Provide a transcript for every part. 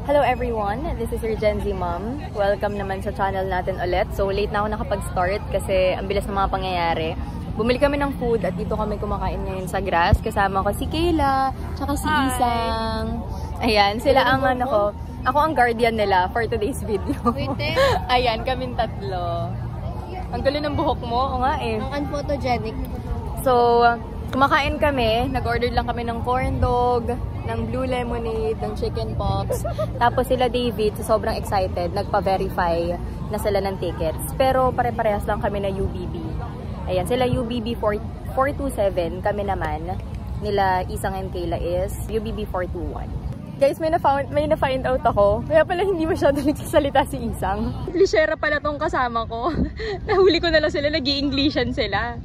Hello everyone, this is your Gen Z mom. Welcome naman sa channel natin ulit. So late na ako nakapag-start kasi ang bilis ng mga pangyayari. Bumili kami ng food at dito kami kumakain ngayon sa Grass. Kasama ko si Kayla, tsaka si Isang. Ayan, sila ang ano ko. Ako ang guardian nila for today's video. Ayan, kaming tatlo. Ang gulo ng buhok mo, o nga eh. Ang unphotogenic. So, kumakain kami. Nag-order lang kami ng corn dog, ng blue lemonade, ng chicken pops. Tapos sila David, sobrang excited, nagpa-verify na sila ng tickets. Pero pare-parehas lang kami na UBB. Ayan, sila UBB 427, kami naman, nila Isang and Kayla is UBB 421. Guys, may na-find out ako. Kaya pala hindi masyado nagsasalita si Isang. Englishera pala tong kasama ko. Nahuli ko na lang sila, nag-i-Englishan sila.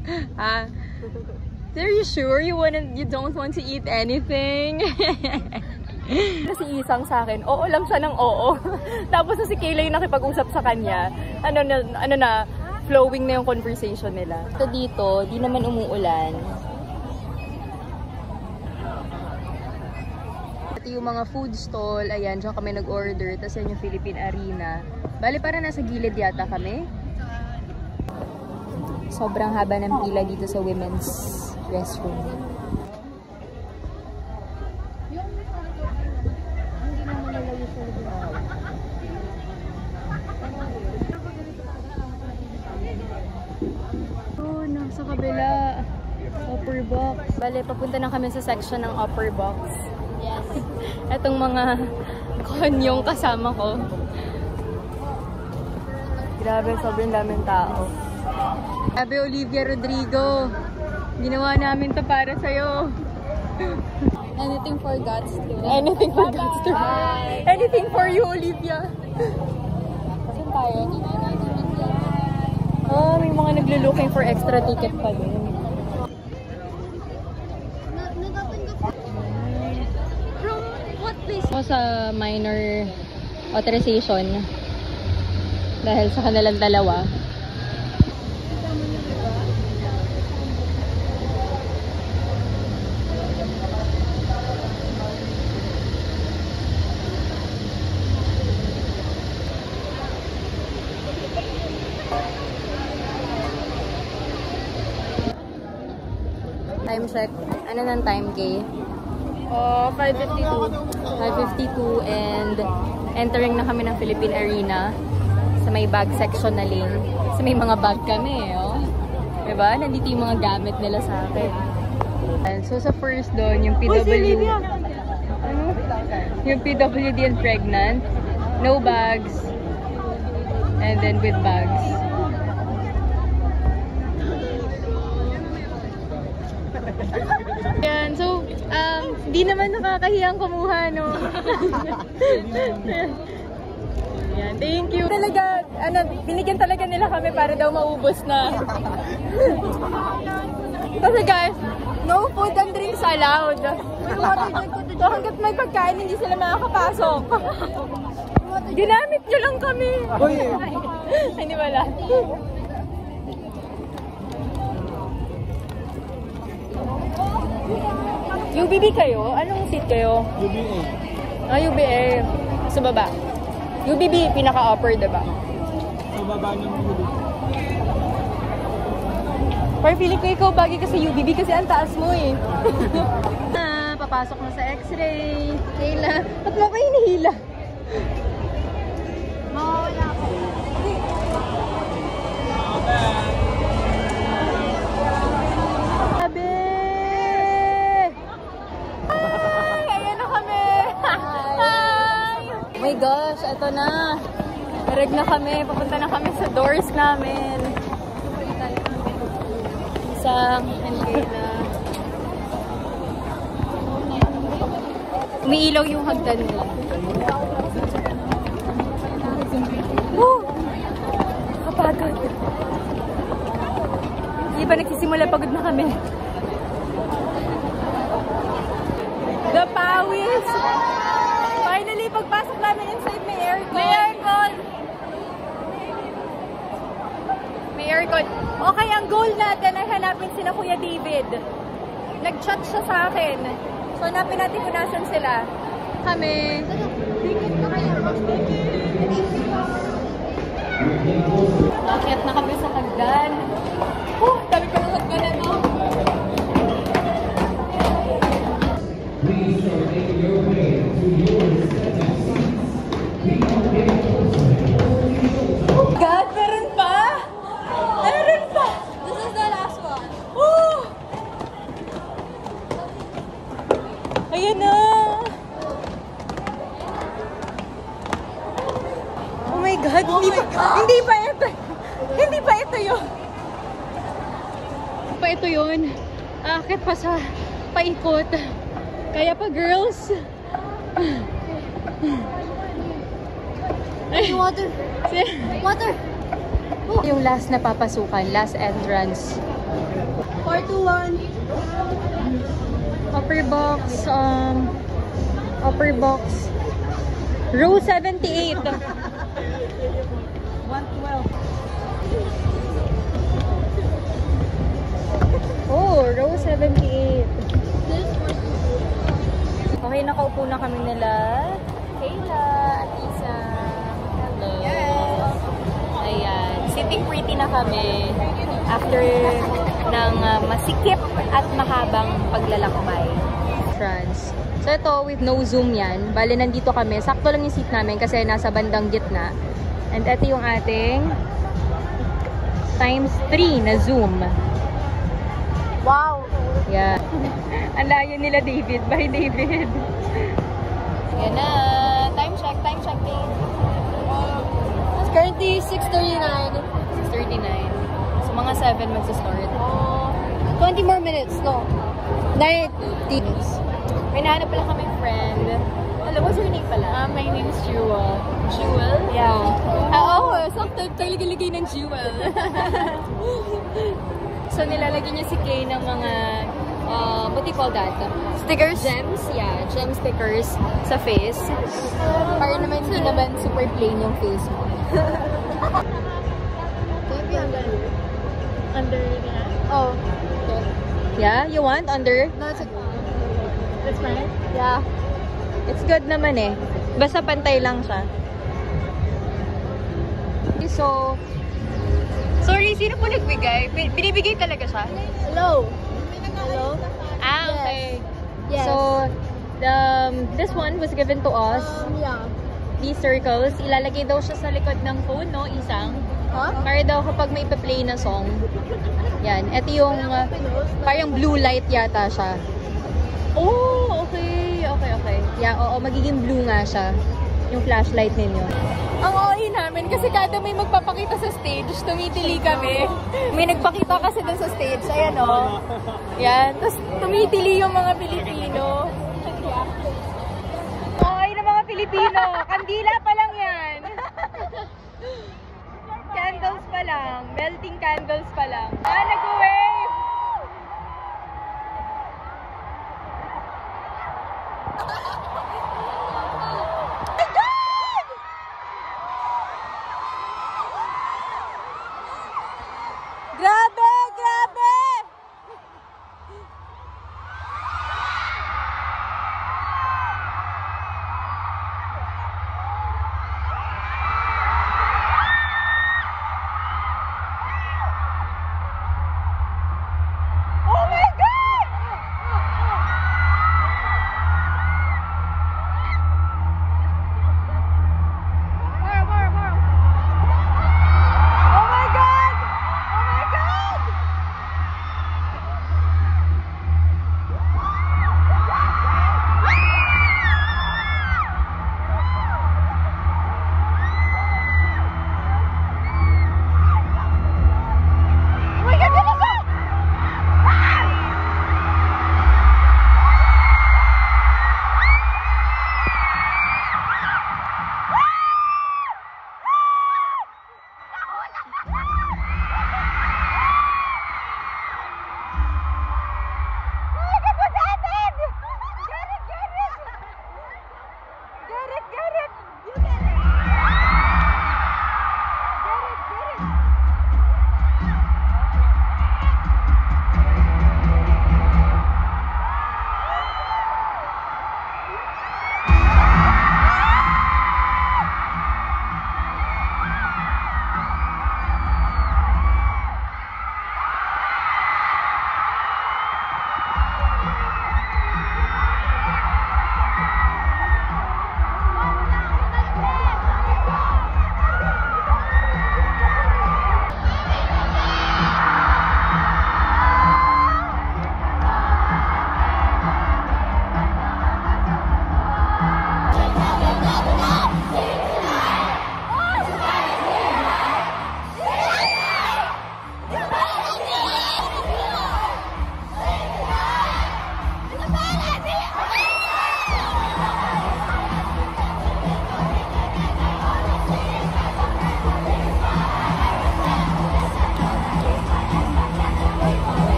Are you sure you don't want to eat anything? Si Isang sa akin, oo lang siya ng oo. Tapos si Kayla yung nakipag-usap sa kanya. Ano na, flowing na yung conversation nila. So dito, di naman umuulan. Ito yung mga food stall. Ayan, dyan kami nag-order. Tapos yan yung Philippine Arena. Bali, para nasa gilid yata kami. Sobrang haba ng pila dito sa women's restroom. Oh, nasa kabila. Upper box. Bale, papunta na kami sa section ng upper box. Yes. Etong mga konyong kasama ko. Grabe, sobrang daming tao. Grabe, Olivia Rodrigo. Ginawa namin to para sa'yo. Anything for God's to. Anything for God's to. Anything for you, Olivia. Saan tayo? Oh, may mga naglo-looking for extra ticket pa din. From what place? Ako sa minor authorization. Dahil sa kanilang dalawa. Time check. Ano ng time, Kay? 5:52. 5:52 and entering na kami ng Philippine Arena sa may bag section na lane. Sa may mga bag kami, oh. Diba? Nandito yung mga gamit nila sa akin. So sa first doon, yung PW... Ano? Yung PWD and pregnant. No bags. And then with bags. Yan, so, di naman nakakahiyang kumuha, no? Yan, thank you. Talaga, binigyan talaga nila kami para daw maubos na. Kasi guys, no food and drinks allowed. So, hanggat may pagkain, hindi sila makakapasok. Ginamit nyo lang kami. Hindi wala. UBB kayo? Anong seat kayo? UBA. UBA. Sa baba. UBB, pinaka-upper, diba? Sa baba ng UBA. Pero feeling ko ikaw bagay ka sa UBB kasi ang taas mo eh. Papasok na sa X-ray. Kayla. Ba't mo kayo hinihila? Mawawala ako. Oh my gosh, eto na. Nareg na kami. Papunta na kami sa doors namin. Isang and Kayla. Umiilaw yung hagdan nila. Woo! Kapagod. Hindi ba nagsisimula? Pagod na kami. The pawis! Finally, pagpasok namin inside, may aircon. May aircon! May aircon. Okay, ang goal natin ay hanapin sina Kuya David. Nag-chat siya sa akin. So, hanapin natin kung nasan sila. Kami. Akyat na kami sa hagdan. Dami ko ng hagdan, no? God, meron pa? Meron pa? This is the last one. Ayan na! Oh my God! Hindi pa ito yun! Pa ito yun. Akit pa sa paikot. Kaya pa, girls. Water. Water. Yung last na papasukan, last entrance. 421. Upper box. Row 78. 112. Oh, row 78. Okay, nakaupo na kami nila. Kayla at Isa. Hello. Yes. Ayan. Sitting pretty na kami after ng masikip at mahabang paglalakbay. France. So ito, with no zoom yan. Bale, nandito kami. Sakto lang yung seat namin kasi nasa bandang gitna. And ito yung ating times 3 na zoom. Wow. Yeah. Ang layo nila, David. Bye, David. Yan na. Time check, Dave. It's currently 6:39. 6:39. So, mga 7 magsa-start. 20 more minutes, no? 90 minutes. May nahanap pala kaming friend. Hello, what's your name pala? My name is Jewel. Jewel? Yeah. Oo, sometimes talaga-lagay ng Jewel. So, nilalagay niya si Kay ng mga, what do you call that? Stickers? Gems? Yeah, gem stickers sa face. Para naman hindi naman super plain yung face mo. Maybe under there. Oh. Okay. Yeah? You want under? No, it's fine. Yeah. It's good naman eh. Basta pantay lang siya. So, sorry, sino po nagbigay? Binibigay talaga siya? Hello. Hello. Ah, okay. Yes. So, this one was given to us. Yeah. These circles, ilalagay daw siya sa likod ng phone, no? Isang. Huh? Para daw kapag may pa-play na song. Yan. Ito yung parang blue light yata siya. Oh, okay. Okay. Yeah, oo. Magiging blue nga siya. Yung flashlight ninyo. Ang OA namin kasi kada may magpapakita sa stage, tumitili kami. May nagpakita kasi dun sa stage. Ayan, o. Yan. Tapos tumitili yung mga Pilipino. OA ng mga Pilipino. Kandila pa lang yan. Candles pa lang. Melting candles pa lang. Ah, nag-wave! Grabe!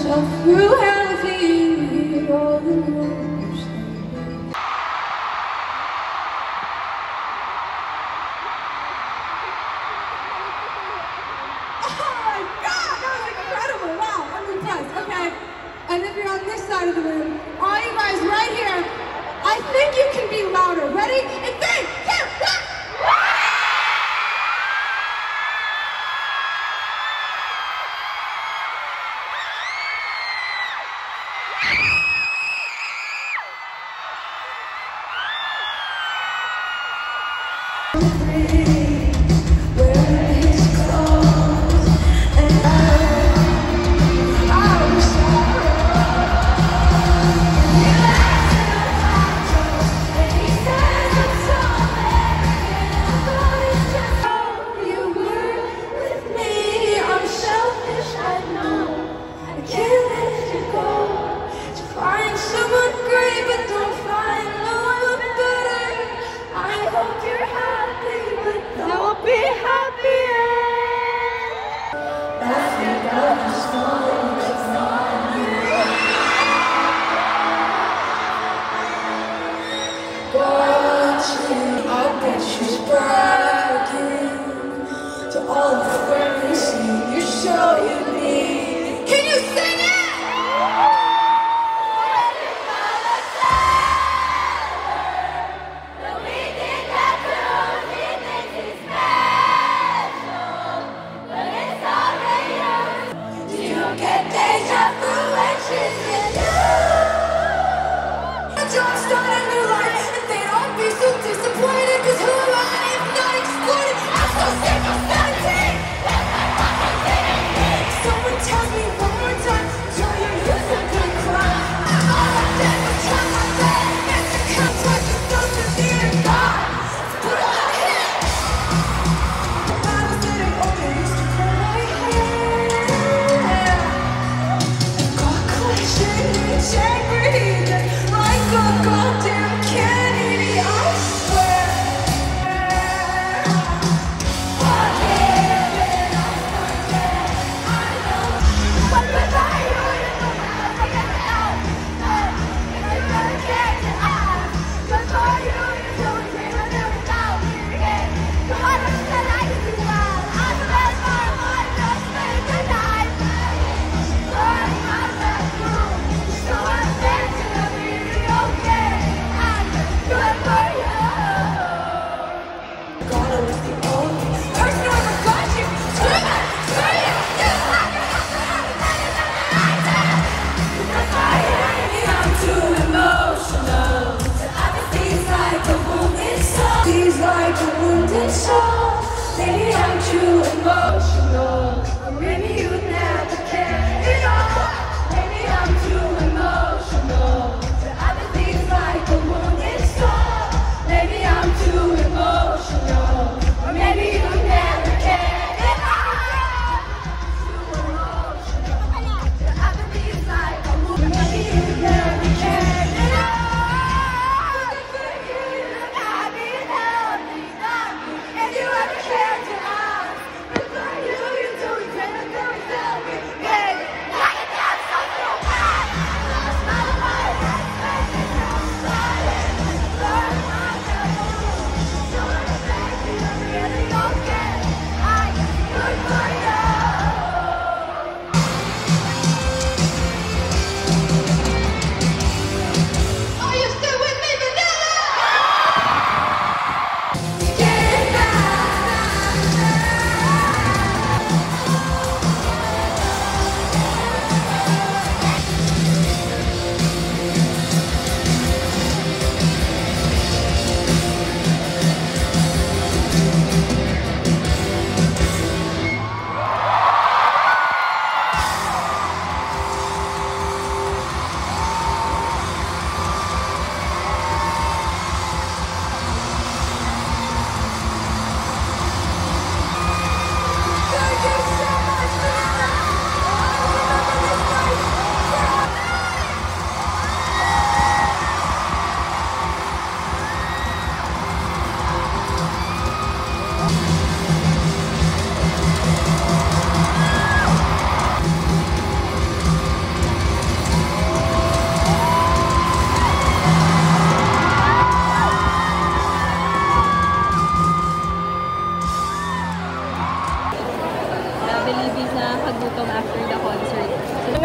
myself through having all the words. Oh my God, that was incredible! Wow, I'm impressed. Okay, and if you're on this side of the room, all you guys right here, I think you can be louder. Ready? In 3, 2, 1.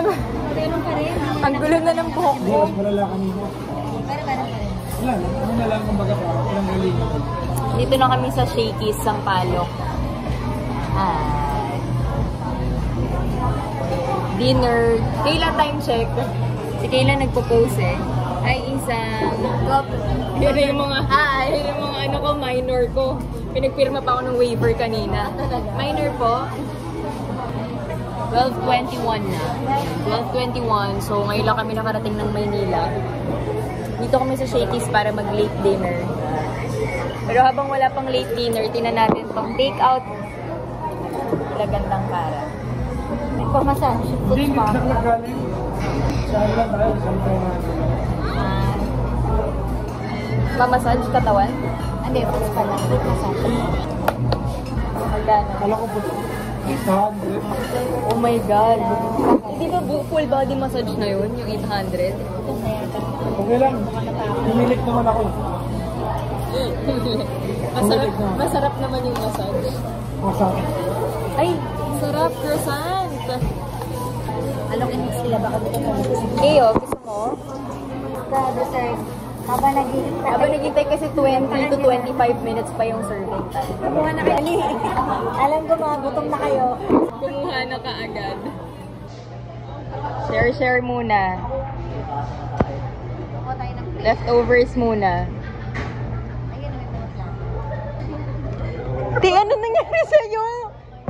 ba? Ganun pa rin. Ang gulo na ng buhok Hindi, ko. mas malala kanina. Pero pa rin. Wala lang. Ano na lang kumbaga parang ilang galing. Dito na kami sa Shakey's, Sampaloc. Dinner. Kailan time check? Si Kayla nagpo-pose eh. Ay isang... Yun yung mga... Yun yung mga ano ko, minor ko. Pinagpirma pa ako ng waiver kanina. Minor po. 12:21 na. 12:21. So ngayon lang kami nakarating ng Maynila. Dito kami sa Shakey's para mag-late dinner. Pero habang wala pang late dinner, tinan natin tong take-out. Gandang para. Pamassage. Foot Hindi, spa. hindi na galing. Saan lang tayo? Saan tayo na? Pamassage katawan? Hindi, foot spa lang. Foot massage. Magkano? Kala ko po. 800. Oh my God. Hindi ba full body massage na yun? Yung 800? Okay lang. Pumilik naman ako. Masarap naman yung massage. Masarap. Ay, sarap. Croissant. Ano kinig sila? Baka dito na Kayo, gusto mo? sa dessert. Habang naghihintay. Habang naghintay kasi 20 to 25 minutes pa yung serving time. Kumuha na kayo. Alam ko mga gutom na kayo. Kumuha na kaagad. Share muna. Kumuha tayo ng plate. Leftovers muna. Ayun, may mga lang. Di, ano nangyari sa'yo?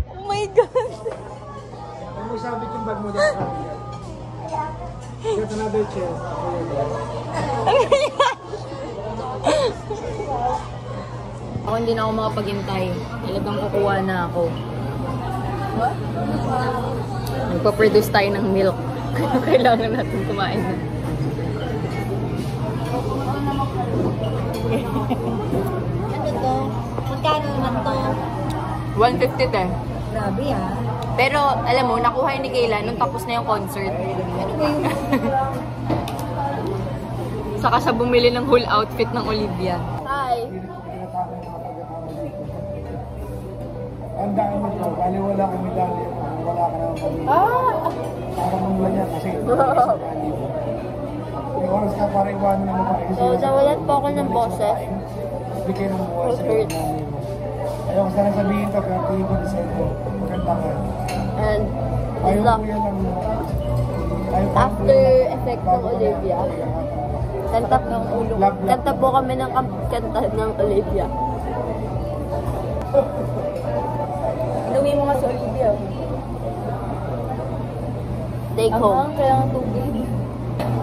Oh my God. Ano mo sabit yung bag mo dyan? Get another chair. Ako hindi na ako makapaghintay. Talagang kukuha na ako. Nagpa-produce tayo ng milk. Kaya kailangan natin kumain. Ano to? Magkano naman to? 150 eh. Grabe ah. Pero alam mo, nakuha ni Kayla nung tapos na yung concert. Ano ba yung Saka siya bumili ng whole outfit ng Olivia. Hi! Ang dami mo ito. Bali wala kami dali. Wala ka naman kami. Para mamula niya kasi. May oras ka para iwanan na mo pa. So, nawalan po ako ng boses. Bigay ng buhay sa mga namin mo. Ayaw ko sana sabihin ito kaya tingin ko sa ito. Maganda ka. And Ayaw ko yan lang. after effect ng Olivia, kanta po kami ng kanta ng Olivia. Inuwi mo nga si Olivia. Take home. Kaya ang tubig.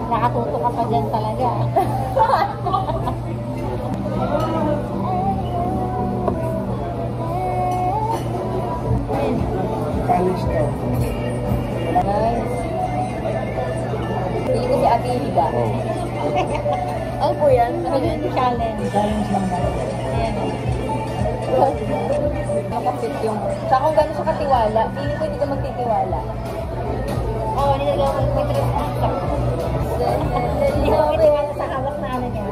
nakatuto ka pa dyan talaga? College to. Nice. Pili ko si Ate Hilda. Ano po yan? Ano yun? Challenge. Challenge lang na. Ayan o. Nakapit yung... Tsaka kung gano'n siya katiwala, pili ko hindi ka magtitiwala. Oo, nilagawa ko yung trip na siya. Hindi ko kitiwala sa hawak na ano niya.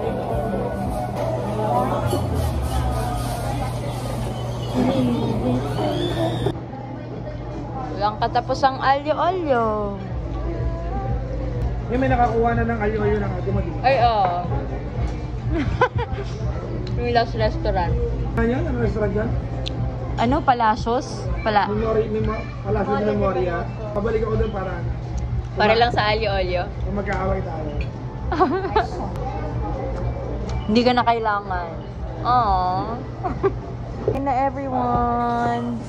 Walang katapusang alyo-alyo. May nakakuha na ng alyo-alyo ng automatic. Ay, oo. Yung last restaurant. Ano yan? Ano restaurant yan? Ano? Palacios? Palacio de Memoria. Pabalik ako doon Para lang sa alyo-alyo. kung magkaaway tayo. Hindi ka na kailangan. Aww. Hi na everyone.